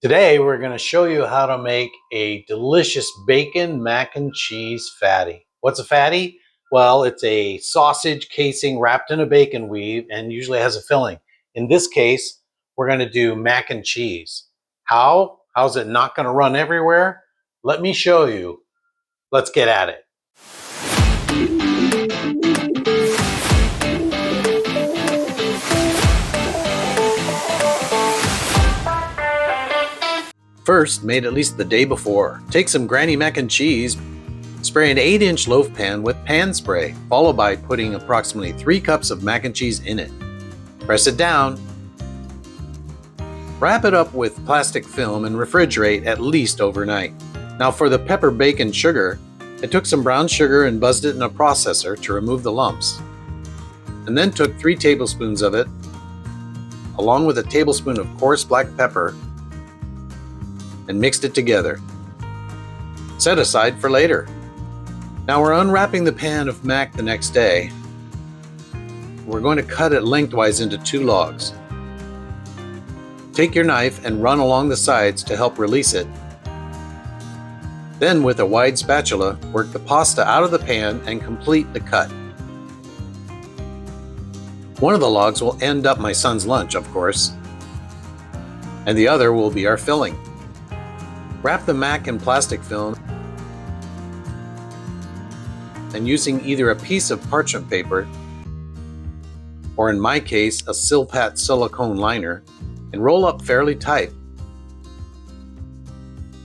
Today, we're going to show you how to make a delicious bacon mac and cheese fatty. What's a fatty? Well, it's a sausage casing wrapped in a bacon weave and usually has a filling. In this case, we're going to do mac and cheese. How? How's it not going to run everywhere? Let me show you. Let's get at it. First, made at least the day before. Take some granny mac and cheese, spray an 8-inch loaf pan with pan spray, followed by putting approximately 3 cups of mac and cheese in it. Press it down. Wrap it up with plastic film and refrigerate at least overnight. Now for the pepper bacon sugar, I took some brown sugar and buzzed it in a processor to remove the lumps. And then took 3 tablespoons of it, along with a tablespoon of coarse black pepper, and mixed it together. Set aside for later. Now we're unwrapping the pan of mac the next day. We're going to cut it lengthwise into 2 logs. Take your knife and run along the sides to help release it. Then with a wide spatula, work the pasta out of the pan and complete the cut. One of the logs will end up my son's lunch, of course, and the other will be our filling. Wrap the mac in plastic film and using either a piece of parchment paper or in my case a Silpat silicone liner, and roll up fairly tight.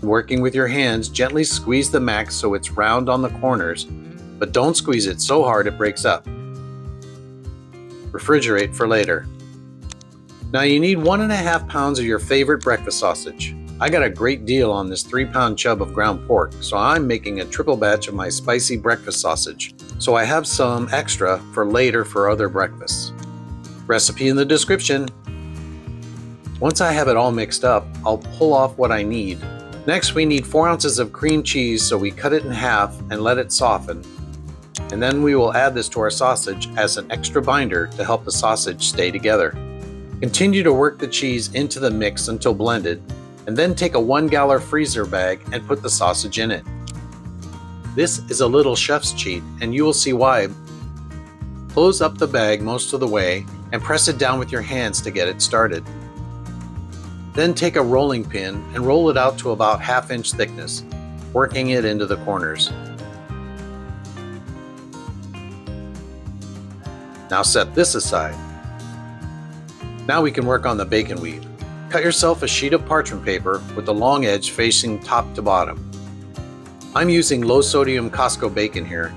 Working with your hands, gently squeeze the mac so it's round on the corners, but don't squeeze it so hard it breaks up. Refrigerate for later. Now you need 1.5 pounds of your favorite breakfast sausage. I got a great deal on this 3-pound chub of ground pork, so I'm making a triple batch of my spicy breakfast sausage. So I have some extra for later for other breakfasts. Recipe in the description. Once I have it all mixed up, I'll pull off what I need. Next, we need 4 ounces of cream cheese, so we cut it in half and let it soften. And then we will add this to our sausage as an extra binder to help the sausage stay together. Continue to work the cheese into the mix until blended, and then take a 1-gallon freezer bag and put the sausage in it. This is a little chef's cheat, and you will see why. Close up the bag most of the way and press it down with your hands to get it started. Then take a rolling pin and roll it out to about 1/2 inch thickness, working it into the corners. Now set this aside. Now we can work on the bacon weave. Cut yourself a sheet of parchment paper with the long edge facing top to bottom. I'm using low sodium Costco bacon here.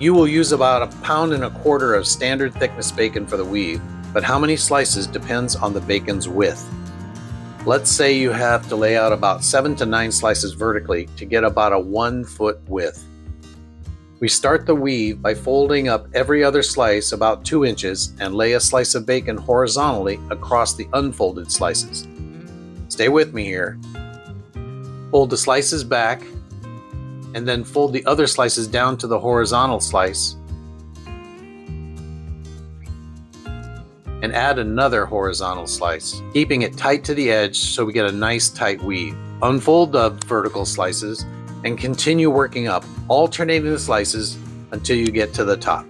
You will use about 1.25 pounds of standard thickness bacon for the weave, but how many slices depends on the bacon's width. Let's say you have to lay out about 7 to 9 slices vertically to get about a 1-foot width. We start the weave by folding up every other slice about 2 inches and lay a slice of bacon horizontally across the unfolded slices. Stay with me here. Fold the slices back and then fold the other slices down to the horizontal slice and add another horizontal slice, keeping it tight to the edge so we get a nice tight weave. Unfold the vertical slices and continue working up, alternating the slices until you get to the top.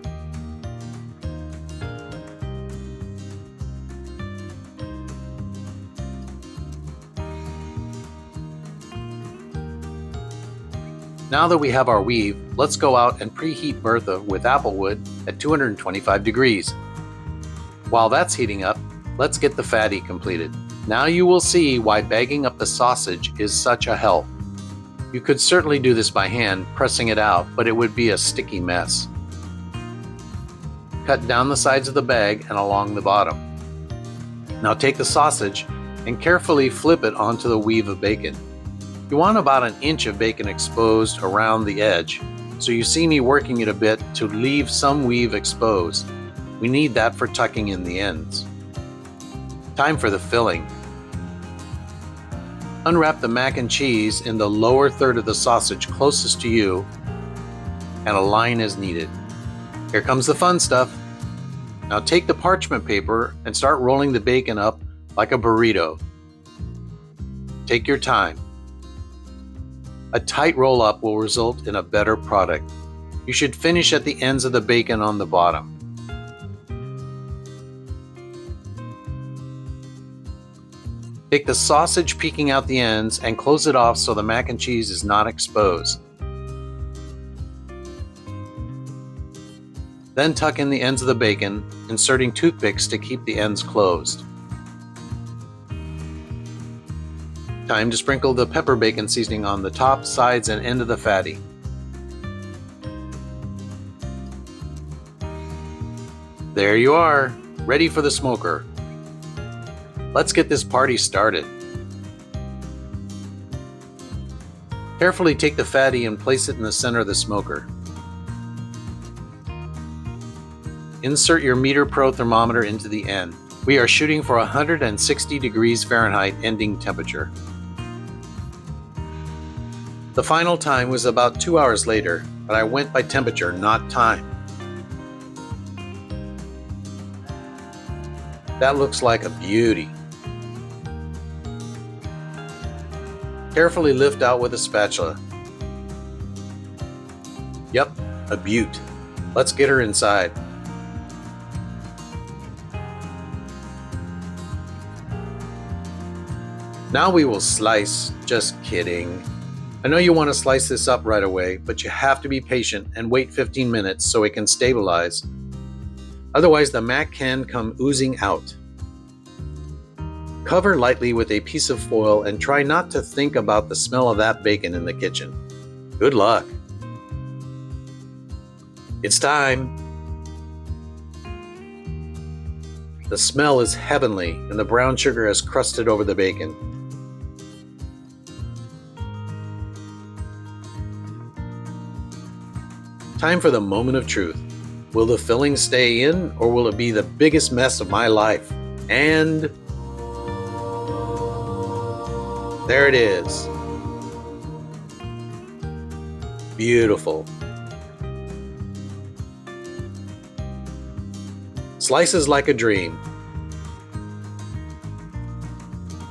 Now that we have our weave, let's go out and preheat Bertha with apple wood at 225 degrees. While that's heating up, let's get the fatty completed. Now you will see why bagging up the sausage is such a help. You could certainly do this by hand, pressing it out, but it would be a sticky mess. Cut down the sides of the bag and along the bottom. Now take the sausage and carefully flip it onto the weave of bacon. You want about 1 inch of bacon exposed around the edge, so you see me working it a bit to leave some weave exposed. We need that for tucking in the ends. Time for the filling. Unwrap the mac and cheese in the lower third of the sausage closest to you and align as needed. Here comes the fun stuff. Now take the parchment paper and start rolling the bacon up like a burrito. Take your time. A tight roll-up will result in a better product. You should finish at the ends of the bacon on the bottom. Take the sausage peeking out the ends and close it off so the mac and cheese is not exposed. Then tuck in the ends of the bacon, inserting toothpicks to keep the ends closed. Time to sprinkle the pepper bacon seasoning on the top, sides, and end of the fatty. There you are, ready for the smoker. Let's get this party started. Carefully take the fatty and place it in the center of the smoker. Insert your meter pro thermometer into the end. We are shooting for 160 degrees Fahrenheit ending temperature. The final time was about 2 hours later, but I went by temperature, not time. That looks like a beauty. Carefully lift out with a spatula. Yep, a beaut. Let's get her inside. Now we will slice. Just kidding. I know you want to slice this up right away, but you have to be patient and wait 15 minutes so it can stabilize. Otherwise, the mac can come oozing out. Cover lightly with a piece of foil and try not to think about the smell of that bacon in the kitchen. Good luck. It's time. The smell is heavenly and the brown sugar has crusted over the bacon. Time for the moment of truth. Will the filling stay in or will it be the biggest mess of my life? And there it is. Beautiful. Slices like a dream.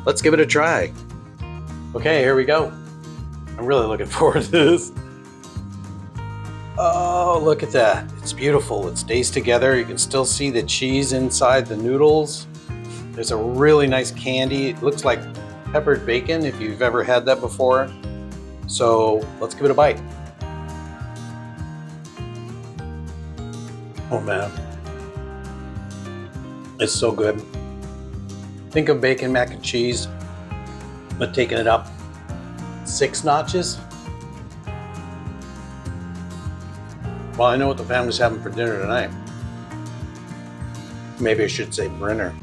Let's give it a try. Okay, here we go. I'm really looking forward to this. Oh, look at that. It's beautiful. It stays together. You can still see the cheese inside the noodles. There's a really nice candy. It looks like peppered bacon if you've ever had that before. So let's give it a bite. Oh man. It's so good. Think of bacon mac and cheese, but taking it up 6 notches. Well, I know what the family's having for dinner tonight. Maybe I should say Brinner.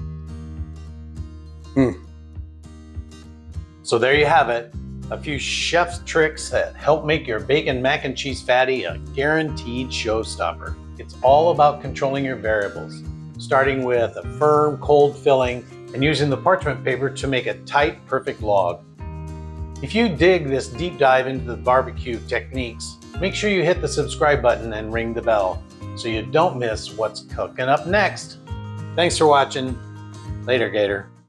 So there you have it. A few chef's tricks that help make your bacon mac and cheese fatty a guaranteed showstopper. It's all about controlling your variables, starting with a firm, cold filling and using the parchment paper to make a tight, perfect log. If you dig this deep dive into the barbecue techniques, make sure you hit the subscribe button and ring the bell so you don't miss what's cooking up next. Thanks for watching. Later, Gator.